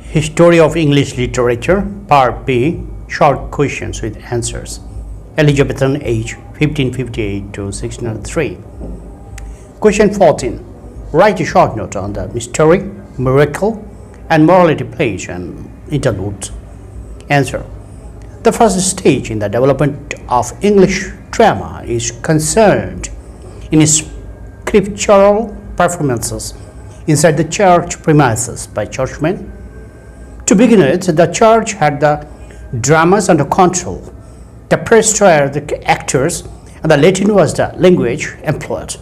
History of English Literature, Part B, Short Questions with Answers. Elizabethan age 1558 to 1603. Question 14. Write a short note on the mystery, miracle, and morality plays and interludes. Answer. The first stage in the development of English drama is concerned in scriptural performances inside the church premises by churchmen. To begin with, the church had the dramas under control. The priests were the actors, and the Latin was the language employed.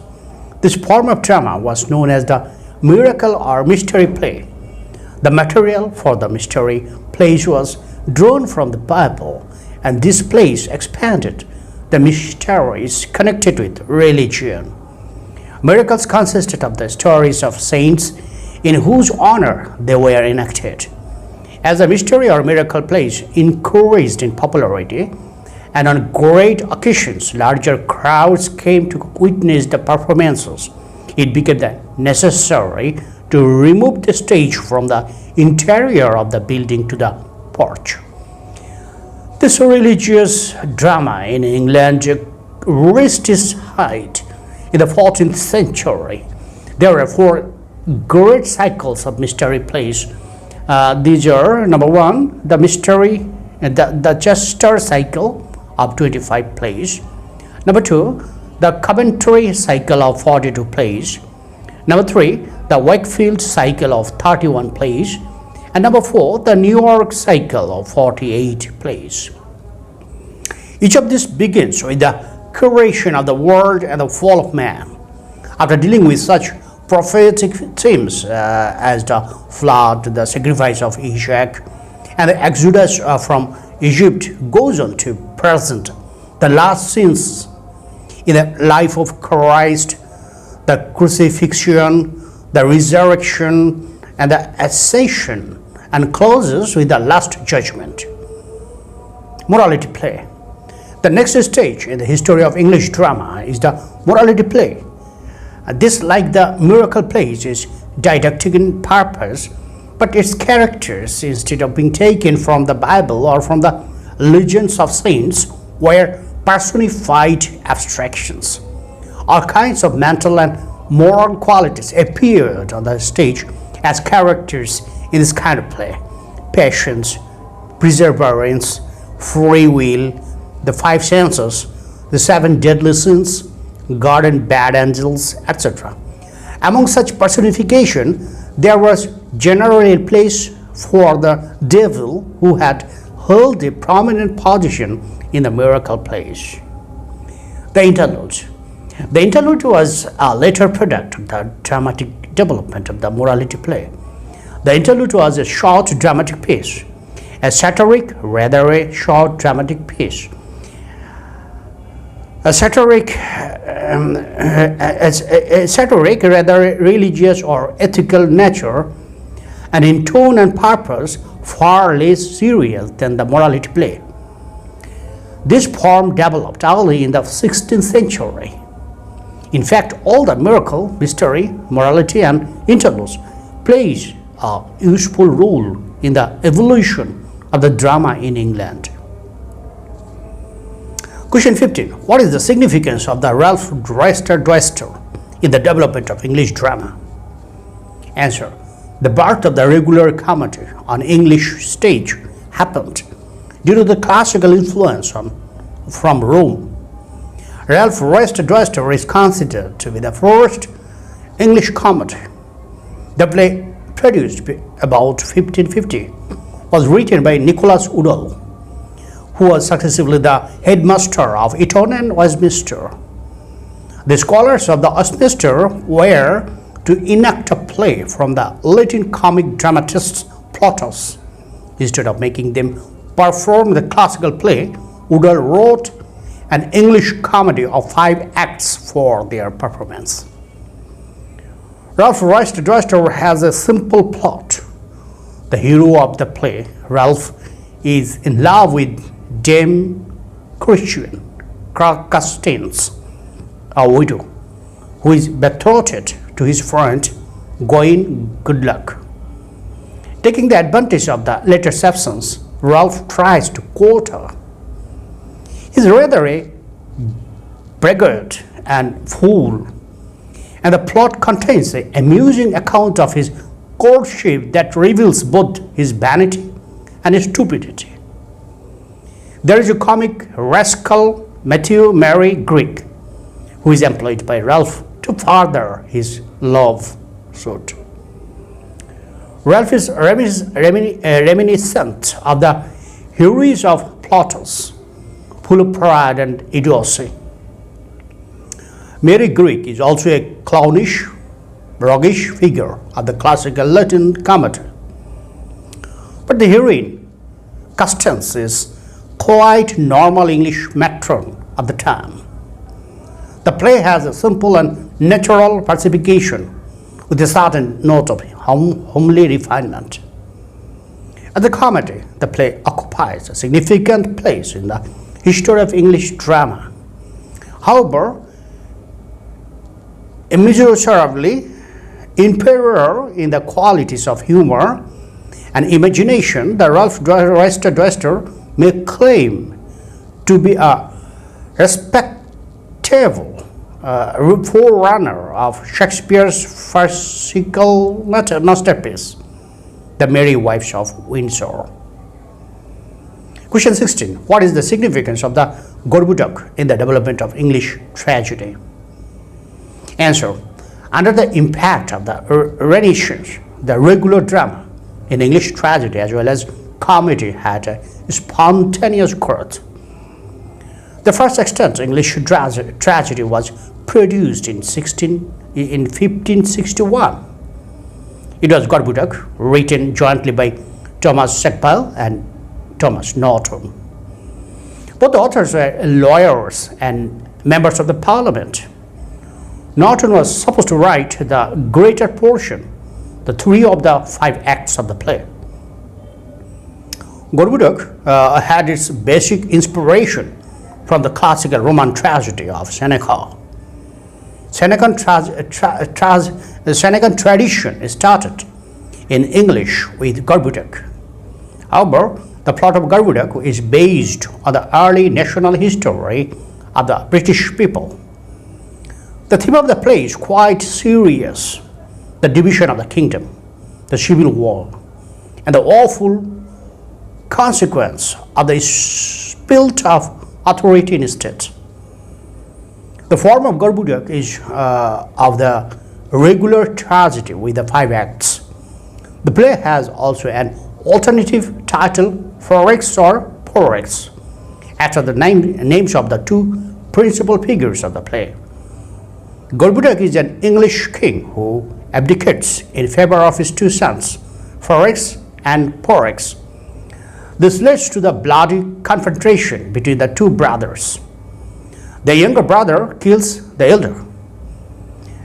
This form of drama was known as the miracle or mystery play. The material for the mystery plays was drawn from the Bible, and these plays expanded the mysteries connected with religion. Miracles consisted of the stories of saints in whose honor they were enacted. As the mystery or miracle plays increased in popularity, and on great occasions larger crowds came to witness the performances, it became necessary to remove the stage from the interior of the building to the porch. This religious drama in England reached its height in the 14th century. There were four great cycles of mystery plays. These are, number one, the mystery, the Chester cycle of 25 plays. Number two, the Coventry cycle of 42 plays. Number three, the Wakefield cycle of 31 plays. And number four, the New York cycle of 48 plays. Each of these begins with the creation of the world and the fall of man. After dealing with such prophetic themes as the flood, the sacrifice of Isaac, and the exodus from Egypt, goes on to present the last scenes in the life of Christ, the crucifixion, the resurrection, and the ascension, and closes with the last judgment. Morality play. The next stage in the history of English drama is the morality play. This, like the miracle plays, is didactic in purpose, but its characters, instead of being taken from the Bible or from the legends of saints, were personified abstractions. All kinds of mental and moral qualities appeared on the stage as characters in this kind of play: patience, perseverance, free will, the five senses, the seven deadly sins, God and bad angels, etc. Among such personification, there was generally a place for the devil, who had held a prominent position in the miracle plays. The interlude. The interlude was a later product of the dramatic development of the morality play. The interlude was a short dramatic piece, a satiric, rather a short dramatic piece. A satiric, rather religious or ethical nature, and in tone and purpose far less serious than the morality play. This form developed early in the 16th century. In fact, all the miracle, mystery, morality, and interludes plays a useful role in the evolution of the drama in England. Question 15. What is the significance of the Ralph Dreister in the development of English drama? Answer. The birth of the regular comedy on English stage happened due to the classical influence from Rome. Ralph Dreister is considered to be the first English comedy. The play, produced about 1550, was written by Nicholas Udall, who was successively the headmaster of Eton and Westminster. The scholars of the Westminster were to enact a play from the Latin comic dramatist Plautus. Instead of making them perform the classical play, Udall wrote an English comedy of 5 acts for their performance. Ralph Dreister has a simple plot. The hero of the play, Ralph, is in love with Dame Christian Custance, a widow, who is betrothed to his friend Gawain Goodluck. Taking the advantage of the latter's absence, Ralph tries to court her. He is rather a braggart and fool, and the plot contains an amusing account of his courtship that reveals both his vanity and his stupidity. There is a comic rascal, Matthew Mary Greek, who is employed by Ralph to further his love suit. Ralph is reminiscent of the heroes of Plautus, full of pride and idiocy. Mary Greek is also a clownish, roguish figure of the classical Latin comedy. But the heroine, Constance, is quite normal English matron of the time. The play has a simple and natural versification with a certain note of homely refinement. As a comedy, the play occupies a significant place in the history of English drama. However, immeasurably inferior in the qualities of humor and imagination, the Ralph Dwester may claim to be a respectable forerunner of Shakespeare's farcical masterpiece, The Merry Wives of Windsor. Question 16. What is the significance of the Gorboduc in the development of English tragedy? Answer. Under the impact of the Renaissance, the regular drama in English tragedy as well as comedy had a spontaneous growth. The first extant English tragedy was produced in 1561. It was Gorboduc, written jointly by Thomas Sackville and Thomas Norton. Both the authors were lawyers and members of the Parliament. Norton was supposed to write the greater portion, the 3 of the 5 acts of the play. Gorboduc had its basic inspiration from the classical Roman tragedy of Seneca. Senecan tradition started in English with Gorboduc. However, the plot of Gorboduc is based on the early national history of the British people. The theme of the play is quite serious: the division of the kingdom, the civil war, and the awful consequence of the split of authority in state. The form of Gorboduc is of the regular tragedy with the 5 acts. The play has also an alternative title, Ferrex or Porrex, after the names of the 2 principal figures of the play. Gorboduc is an English king who abdicates in favor of his 2 sons, Ferrex and Porrex. This leads to the bloody confrontation between the 2 brothers. The younger brother kills the elder.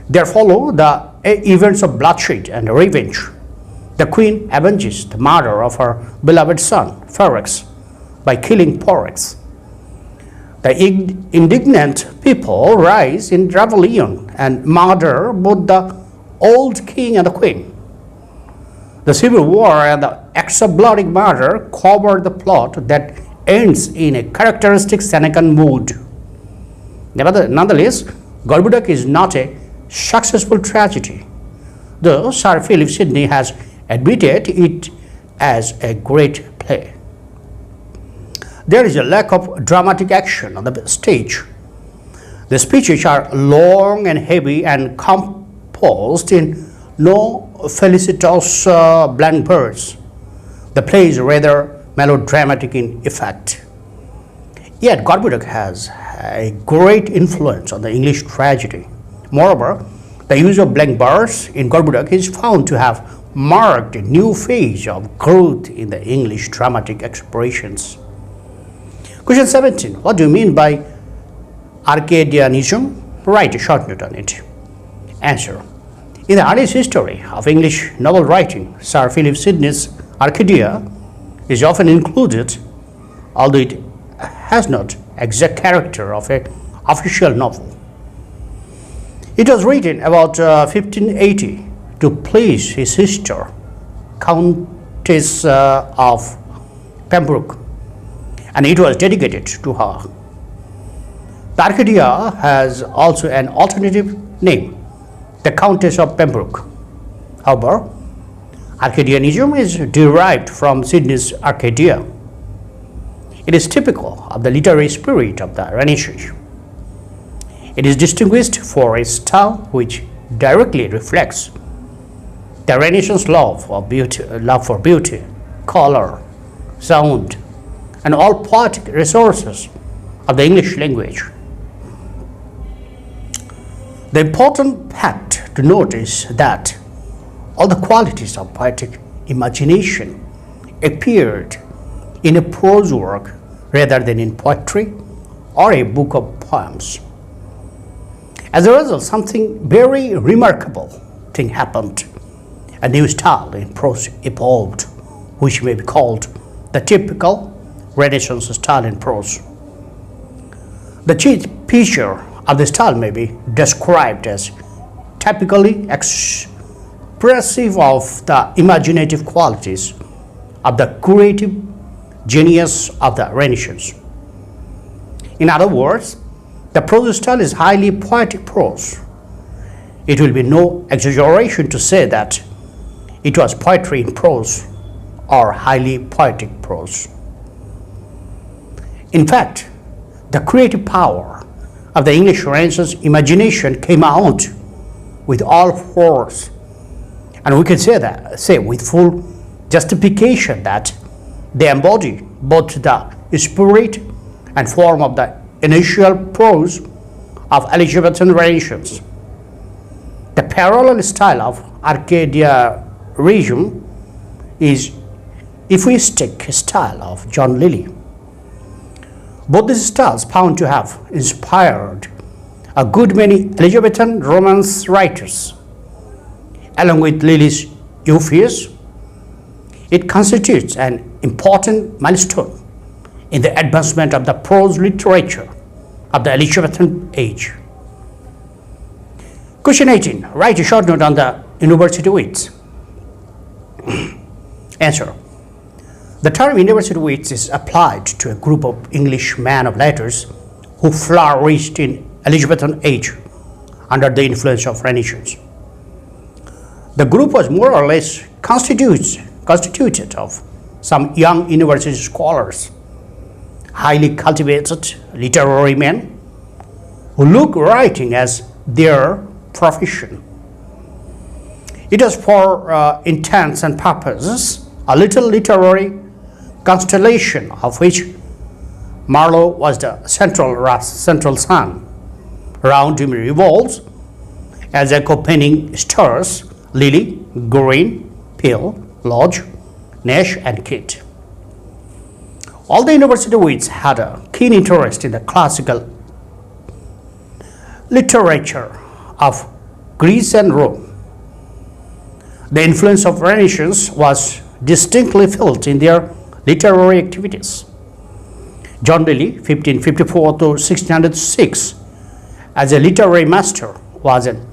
There follow the events of bloodshed and revenge. The queen avenges the murder of her beloved son, Ferrex, by killing Porrex. The indignant people rise in rebellion and murder both the old king and the queen. The civil war and the acts of bloody murder cover the plot that ends in a characteristic Senecan mood. Nonetheless, Gorboduc is not a successful tragedy, though Sir Philip Sidney has admitted it as a great play. There is a lack of dramatic action on the stage. The speeches are long and heavy and composed in no felicitous blank verse. The play is rather melodramatic in effect. Yet Gorboduc has a great influence on the English tragedy. Moreover, the use of blank verse in Gorboduc is found to have marked a new phase of growth in the English dramatic expressions. Question 17. What do you mean by Arcadianism? Write a short note on it. Answer. In the earliest history of English novel writing, Sir Philip Sidney's Arcadia is often included, although it has not exact character of an official novel. It was written about 1580 to please his sister, Countess of Pembroke, and it was dedicated to her. The Arcadia has also an alternative name, the Countess of Pembroke. However, Arcadianism is derived from Sydney's Arcadia. It is typical of the literary spirit of the Renaissance. It is distinguished for its style, which directly reflects the Renaissance love for beauty, color, sound, and all poetic resources of the English language. The important fact to note is that all the qualities of poetic imagination appeared in a prose work rather than in poetry or a book of poems. As a result, something very remarkable thing happened. A new style in prose evolved, which may be called the typical Renaissance style in prose. The chief feature of the style may be described as typically expressive of the imaginative qualities of the creative genius of the Renaissance. In other words, the prose style is highly poetic prose. It will be no exaggeration to say that it was poetry in prose or highly poetic prose. In fact, the creative power of the English Renaissance imagination came out with all force, and we can say with full justification that they embody both the spirit and form of the initial prose of Elizabethan Renaissance. The parallel style of Arcadianism is euphuistic style of John Lyly. Both these styles found to have inspired a good many Elizabethan Romance writers. Along with Lyly's Euphues, it constitutes an important milestone in the advancement of the prose literature of the Elizabethan age. Question 18. Write a short note on the university wits. Answer. The term university wits is applied to a group of English men of letters who flourished in Elizabethan age under the influence of Renaissance. The group was more or less constituted of some young university scholars, highly cultivated literary men who look writing as their profession. It was for intents and purposes a little literary constellation of which Marlowe was the central sun. Around him revolves as accompanying stars Lyly, Green, Peel, Lodge, Nash, and Kidd. All the university wits had a keen interest in the classical literature of Greece and Rome. The influence of Renaissance was distinctly felt in their literary activities. John Lyly, 1554 to 1606, as a literary master, was an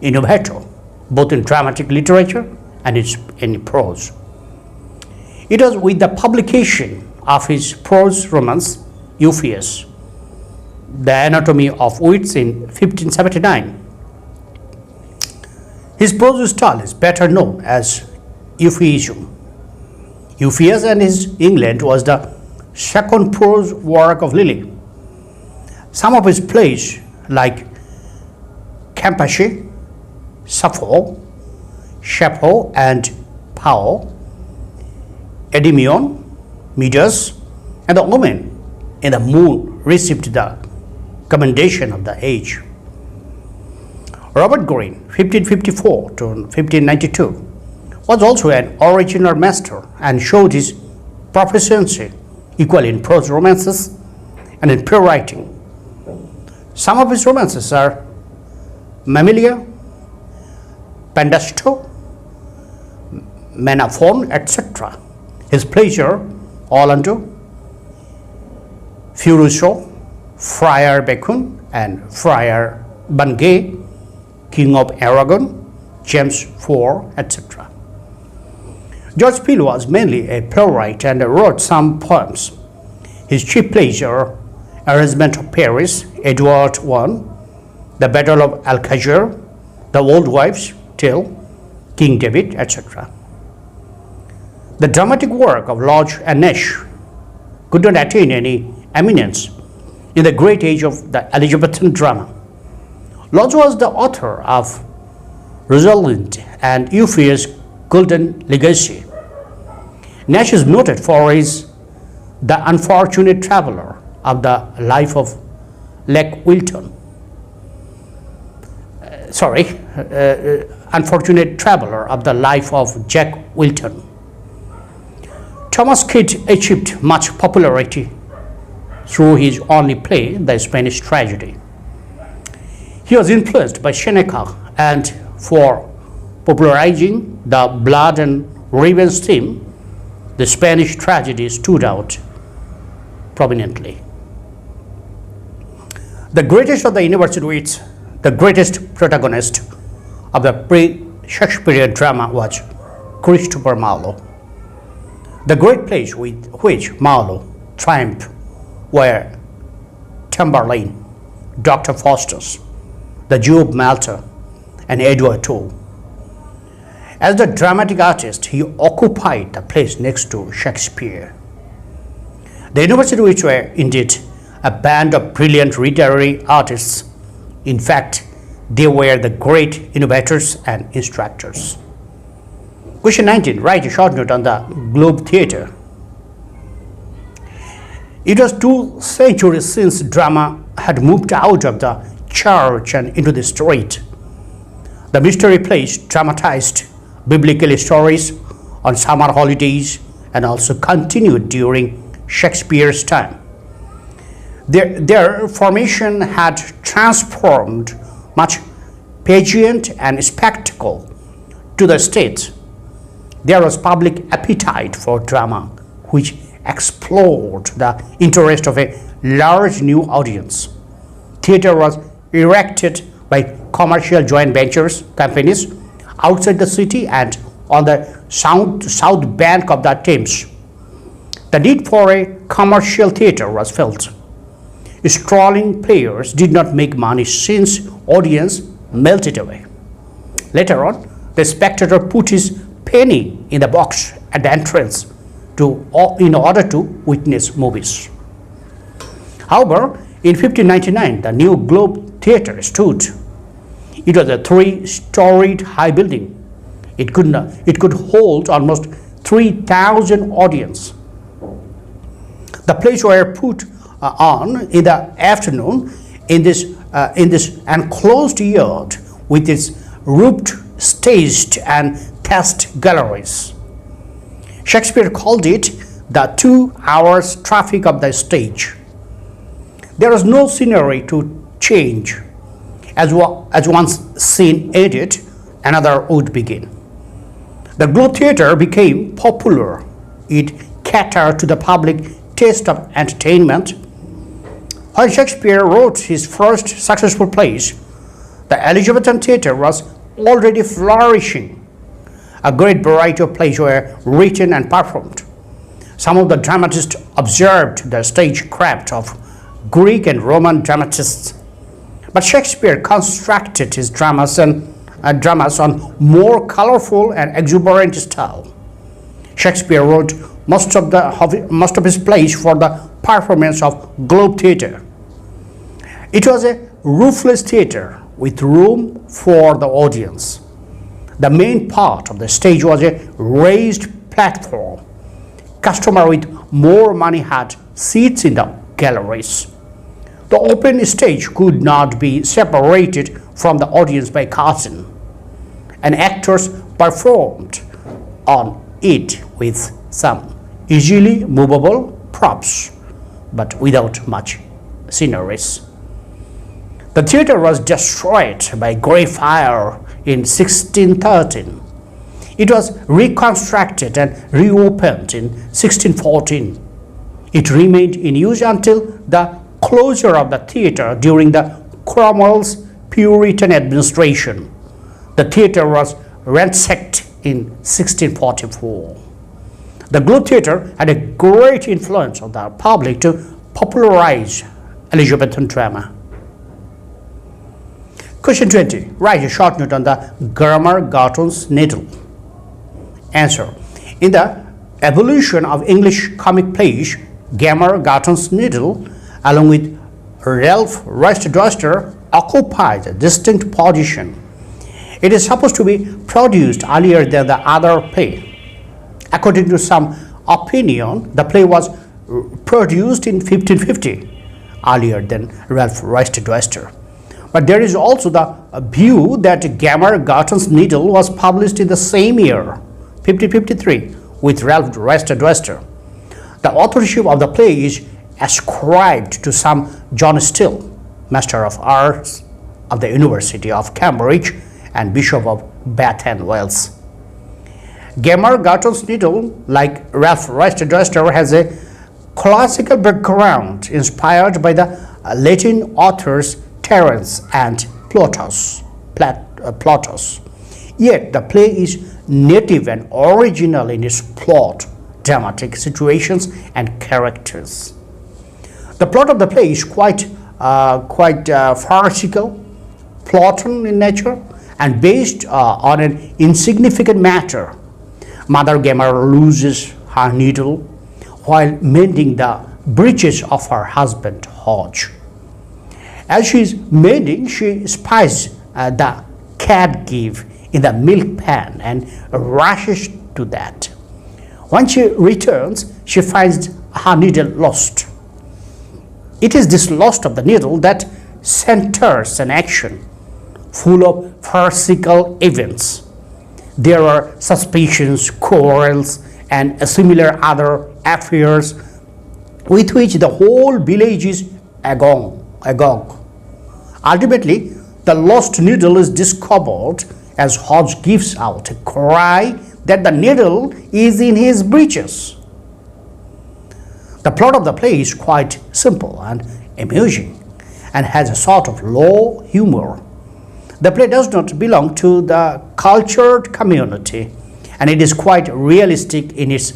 innovator both in dramatic literature and in prose. It was with the publication of his prose romance, Euphues, The Anatomy of Wits, in 1579. His prose style is better known as Euphuism. Euphues and his England was the second prose work of Lyly. Some of his plays, like Campeche, Sappho, Chapeau and Pau, Endymion, Midas, and the Woman in the Moon, received the commendation of the age. Robert Greene, 1554 to 1592, was also an original master and showed his proficiency equally in prose romances and in pure writing. Some of his romances are Mammalia, Pendasto, Menaphon, etc. His pleasure, Orlando, Ferruccio, Friar Bacon, and Friar Bungay, King of Aragon, James IV, etc. George Peele was mainly a playwright and wrote some poems. His chief plays are Arrangement of Paris, Edward I, The Battle of Alcazar, The Old Wives' Tale, King David, etc. The dramatic work of Lodge and Nash could not attain any eminence in the great age of the Elizabethan drama. Lodge was the author of Rosalind and Euphues' Golden Legacy. Nash is noted for his The Unfortunate Traveller of the Life of Lake Wilton. Unfortunate Traveller of the Life of Jack Wilton. Thomas Kyd achieved much popularity through his only play, The Spanish Tragedy. He was influenced by Seneca, and for popularizing the blood and revenge theme, the Spanish tragedy stood out prominently. The greatest of the university wits, the greatest protagonist of the pre-Shakespearean drama was Christopher Marlowe. The great plays with which Marlowe triumphed were Tamburlaine, Dr. Faustus, The Jew of Malta, and Edward II. As the dramatic artist, he occupied the place next to Shakespeare. The university wits were indeed a band of brilliant literary artists. In fact, they were the great innovators and instructors. Question 19. Write a short note on the Globe Theatre. It was 2 centuries since drama had moved out of the church and into the street. The mystery plays dramatized biblical stories on summer holidays and also continued during Shakespeare's time. Their formation had transformed much pageant and spectacle to the stage. There was public appetite for drama, which explored the interest of a large new audience. Theatre was erected by commercial joint ventures companies outside the city and on the south bank of the Thames. The need for a commercial theatre was felt. Strolling players did not make money since audience melted away. Later on, the spectator put his penny in the box at the entrance in order to witness movies. However, in 1599, the new Globe Theatre stood. It was a 3-storied high building. It could hold almost 3,000 audience. The plays were put on in the afternoon in this enclosed yard with its roofed stage and test galleries. Shakespeare called it the 2 hours traffic of the stage. There was no scenery to change. As once scene ended, another would begin. The Globe Theatre became popular. It catered to the public taste of entertainment. While Shakespeare wrote his first successful plays, the Elizabethan theatre was already flourishing. A great variety of plays were written and performed. Some of the dramatists observed the stagecraft of Greek and Roman dramatists, but Shakespeare constructed his dramas on more colorful and exuberant style. Shakespeare wrote most of his plays for the performance of Globe Theatre. It was a roofless theatre with room for the audience. The main part of the stage was a raised platform. Customers with more money had seats in the galleries. The open stage could not be separated from the audience by curtain, and actors performed on it with some easily movable props, but without much sceneries. The theatre was destroyed by great fire in 1613. It was reconstructed and reopened in 1614. It remained in use until the closure of the theatre during the Cromwell's Puritan administration. The theatre was ransacked in 1644. The Globe Theatre had a great influence on the public to popularize Elizabethan drama. Question 20. Write a short note on the Gammer Gurton's Needle. Answer. In the evolution of English comic plays, Gammer Gurton's Needle, along with Ralph Rust-Duster, occupies a distinct position. It is supposed to be produced earlier than the other play. According to some opinion, the play was produced in 1550, earlier than Ralph Rust-Duster. But there is also the view that Gammer Gurton's Needle was published in the same year, 1553, with Ralph Rust-Duster. The authorship of the play is ascribed to some John Steele, Master of Arts of the University of Cambridge and Bishop of Bath and Wells. Gammer Gurton's Needle, like Ralph Rust-Duster, has a classical background inspired by the Latin authors Terence and Plautus. Yet the play is native and original in its plot, dramatic situations, and characters. The plot of the play is quite farcical, Platon in nature, and based on an insignificant matter. Mother Gammer loses her needle while mending the breeches of her husband Hodge. As she is mending, she spies the cat give in the milk pan and rushes to that. When she returns, she finds her needle lost. It is this loss of the needle that centers an action full of farcical events. There are suspicions, quarrels, and similar other affairs with which the whole village is agog. Ultimately, the lost needle is discovered as Hodge gives out a cry that the needle is in his breeches. The plot of the play is quite simple and amusing and has a sort of low humor. The play does not belong to the cultured community, and it is quite realistic in its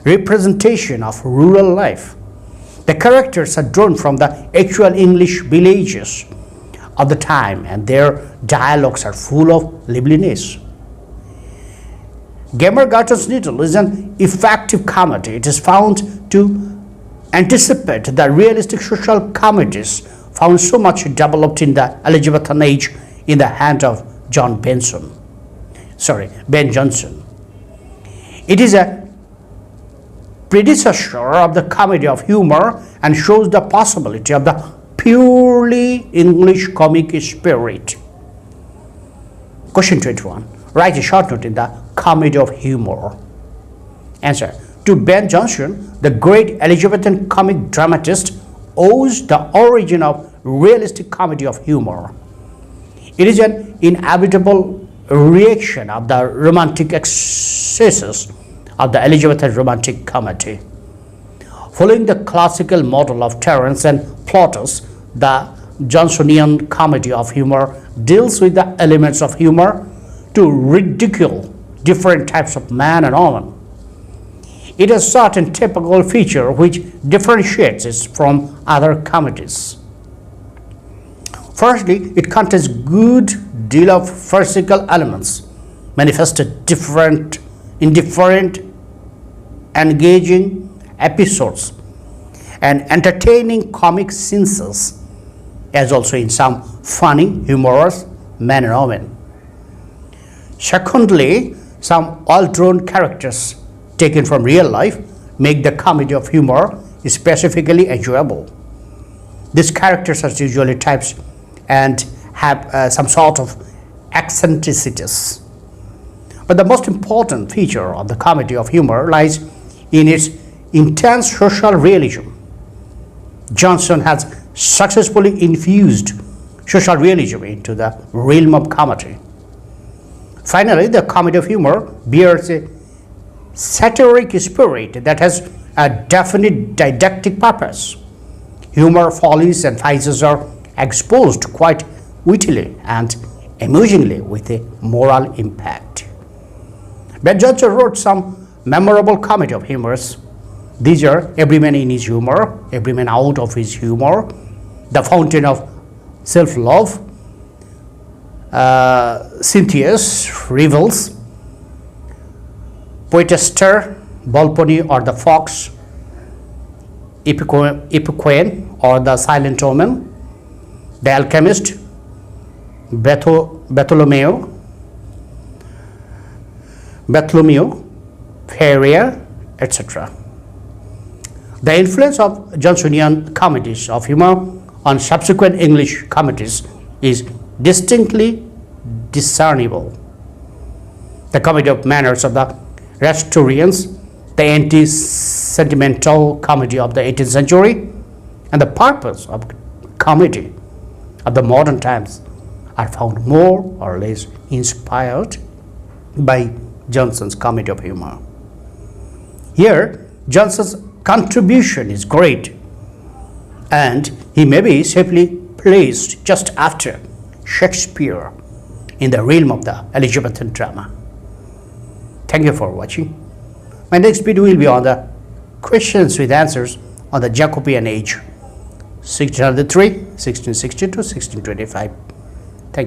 representation of rural life. The characters are drawn from the actual English villages of the time, and their dialogues are full of liveliness. Gammer Gurton's Needle is an effective comedy. It is found to anticipate the realistic social comedies found so much developed in the Elizabethan age in the hand of Ben Jonson. It is a predecessor of the comedy of humor and shows the possibility of the purely English comic spirit. Question 21. Write a short note in the comedy of humor. Answer. To Ben Jonson, the great Elizabethan comic dramatist owes the origin of realistic comedy of humor. It is an inevitable reaction of the romantic excesses of the Elizabethan romantic comedy. Following the classical model of Terence and Plautus, the Johnsonian comedy of humor deals with the elements of humor to ridicule different types of man and woman. It has certain typical feature which differentiates it from other comedies. Firstly, it contains good deal of farcical elements manifested in different engaging episodes and entertaining comic scenes, as also in some funny, humorous men and women. Secondly, some well-drawn characters taken from real life make the comedy of humor specifically enjoyable. These characters are usually types and have some sort of eccentricities. But the most important feature of the comedy of humor lies in its intense social realism. Jonson has successfully infused social realism into the realm of comedy. Finally, the comedy of humor bears a satiric spirit that has a definite didactic purpose. Humor, follies, and vices are exposed quite wittily and amusingly with a moral impact. Ben Jonson wrote some memorable comedy of humors. These are Every Man in His Humor, Every Man Out of His Humor, The Fountain of Self-Love, Cynthia's Revels, Poetaster, Volpone or the Fox, Epiquane or the Silent Omen, The Alchemist, Bartholomew, Farrier, etc. The influence of Johnsonian comedies of humor on subsequent English comedies is distinctly discernible. The comedy of manners of the Rastorians, the anti-sentimental comedy of the 18th century, and the purpose of comedy of the modern times are found more or less inspired by Jonson's comedy of humor. Here, Jonson's contribution is great, and he may be safely placed just after Shakespeare in the realm of the Elizabethan drama. Thank you for watching. My next video will be on the questions with answers on the Jacobean age, 1603, 1660 to 1625.